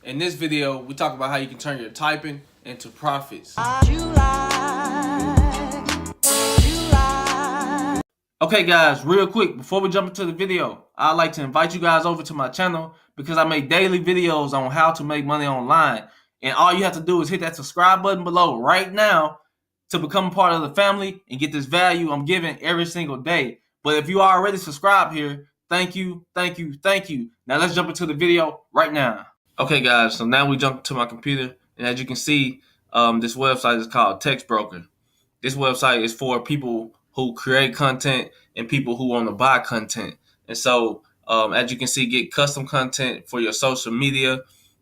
In this video, we talk about how you can turn your typing into profits. Okay guys, real quick, before we jump into the video, I'd like to invite you guys over to my channel because I make daily videos on how to make money online. And all you have to do is hit that subscribe button below right now to become a part of the family and get this value I'm giving every single day. But if you are already subscribed here, thank you, thank you, thank you. Now let's jump into the video right now. Okay guys, so now we jump to my computer, and as you can see, this website is called Text Broker. This website is for people who create content and people who want to buy content. And so, as you can see, get custom content for your social media.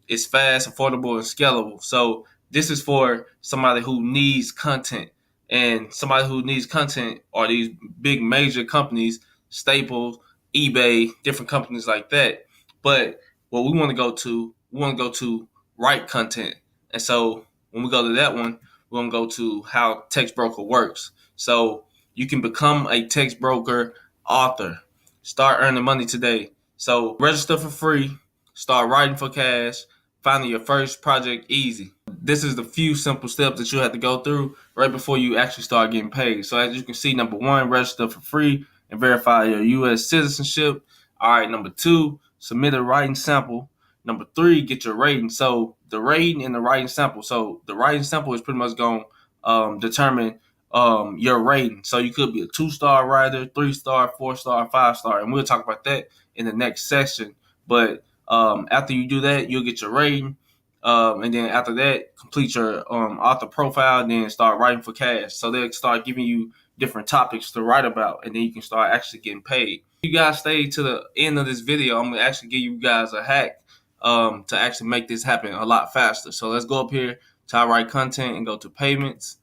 It's fast, affordable, and scalable. So this is for somebody who needs content. And somebody who needs content are these big major companies, Staples, eBay, different companies like that. But what we want to go to write content. And so when we go to that one, we're going to go to how Text Broker works. So you can become a Text Broker author. Start earning money today. So register for free. Start writing for cash. Finding your first project easy. This is the few simple steps that you have to go through right before you actually start getting paid. So as you can see, number one, register for free and verify your U.S. citizenship. All right, number two, submit a writing sample. Number three, get your rating. So the rating and the writing sample. So the writing sample is pretty much going to determine your rating. So you could be a 2-star writer, 3-star, 4-star, 5-star, and we'll talk about that in the next session. But after you do that, you'll get your rating, and then after that, complete your author profile, and then start writing for cash. So they'll start giving you different topics to write about, and then you can start actually getting paid. If you guys stay to the end of this video, I'm going to actually give you guys a hack to actually make this happen a lot faster. So let's go up here to I write content and go to payments.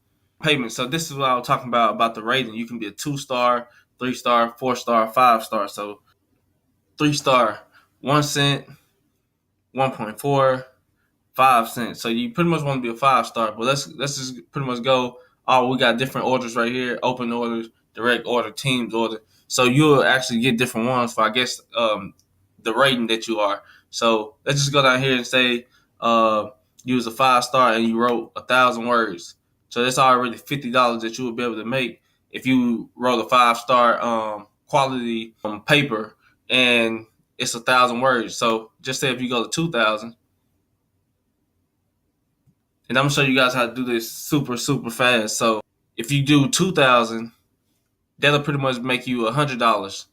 So this is what I was talking about the rating. You can be a 2-star, 3-star, 4-star, 5-star. So 3-star, 1 cent, 1.4, 5 cents. So you pretty much want to be a 5-star. But let's just pretty much go. Oh, we got different orders right here: open orders, direct order, teams order. So you'll actually get different ones for, I guess, the rating that you are. So let's just go down here and say you was a 5-star and you wrote 1,000 words. So that's already $50 that you would be able to make if you wrote a 5-star quality paper and it's 1,000 words. So just say if you go to 2,000, and I'm gonna show you guys how to do this super fast. So if you do 2,000, that'll pretty much make you $100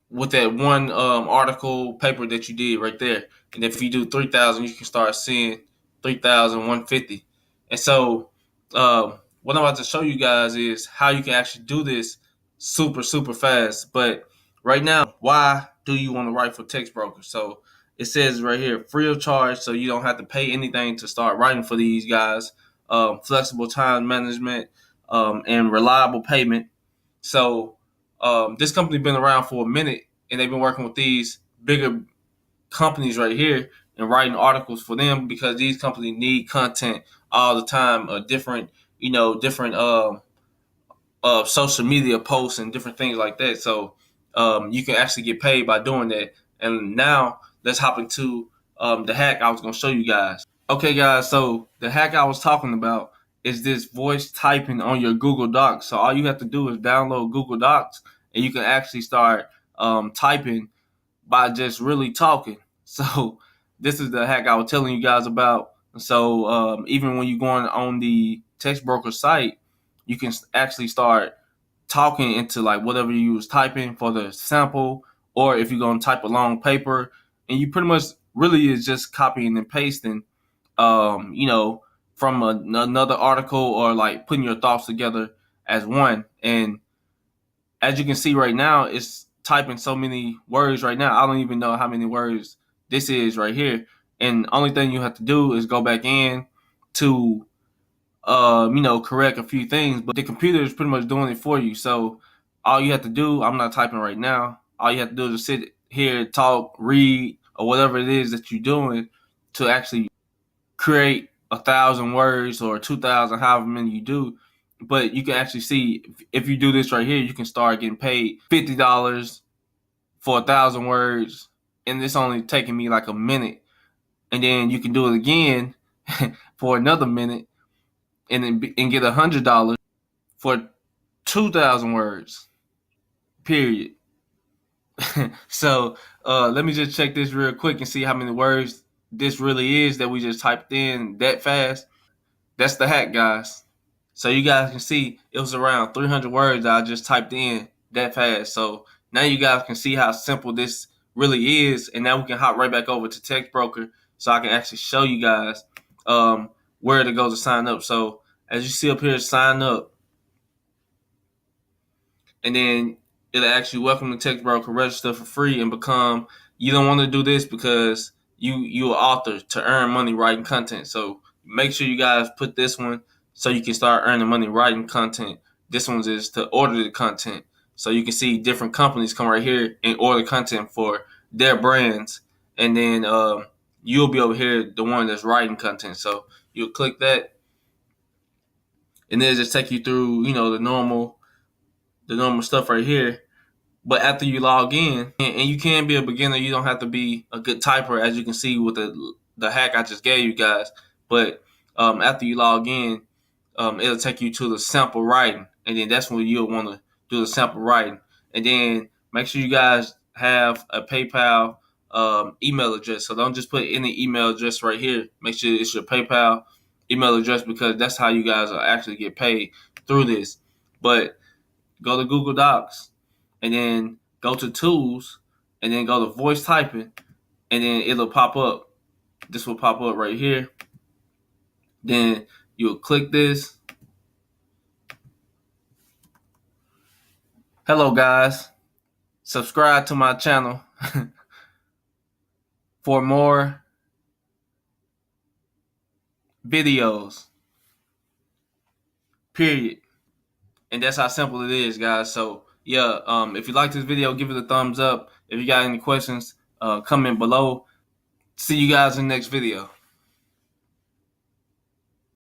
with that one article paper that you did right there. And if you do 3,000, you can start seeing 3,150. And so what I'm about to show you guys is how you can actually do this super fast. But right now, why do you want to write for Text Broker? So it says right here, free of charge, so you don't have to pay anything to start writing for these guys. Flexible time management and reliable payment. So this company been around for a minute, and they've been working with these bigger companies right here and writing articles for them because these companies need content all the time, different social media posts and different things like that. So you can actually get paid by doing that. And now let's hop into the hack I was going to show you guys. Okay, guys, so the hack I was talking about is this voice typing on your Google Docs. So all you have to do is download Google Docs, and you can actually start typing by just really talking. So this is the hack I was telling you guys about. So even when you're going on the Text Broker site, you can actually start talking into like whatever you was typing for the sample, or if you're going to type a long paper, and you pretty much really is just copying and pasting, from another article, or like putting your thoughts together as one. And as you can see right now, it's typing so many words right now. I don't even know how many words this is right here. And only thing you have to do is go back in to, correct a few things. But the computer is pretty much doing it for you. So all you have to do, I'm not typing right now. All you have to do is sit here, talk, read, or whatever it is that you're doing to actually create 1,000 words or 2,000, however many you do. But you can actually see if you do this right here, you can start getting paid $50 for 1,000 words, and it's only taking me like a minute. and then you can do it again for another minute, and then and get $100 for 2,000 words. Period. So let me just check this real quick and see how many words this really is that we just typed in that fast. That's the hack, guys. So you guys can see it was around 300 words that I just typed in that fast. So now you guys can see how simple this really is. And now we can hop right back over to Text Broker so I can actually show you guys where to go to sign up. So as you see up here, sign up. And then it'll actually welcome to Text Broker, register for free and become. You don't want to do this because you're an author to earn money writing content. So make sure you guys put this one so you can start earning money writing content. This one is to order the content. So you can see different companies come right here and order content for their brands. And then you'll be over here, the one that's writing content. So you'll click that. And then just take you through, the normal stuff right here. But after you log in, and you can be a beginner, you don't have to be a good typer, as you can see with the hack I just gave you guys. But after you log in, it'll take you to the sample writing, and then that's when you'll want to do the sample writing. And then make sure you guys have a PayPal email address. So don't just put any email address right here. Make sure it's your PayPal email address, because that's how you guys will actually get paid through this. But go to Google Docs, and then go to Tools, and then go to Voice Typing, and then it'll pop up. This will pop up right here. Then you'll click this. Hello, guys. Subscribe to my channel for more videos. Period. And that's how simple it is, guys. So yeah, if you like this video, give it a thumbs up. If you got any questions, comment below. See you guys in the next video.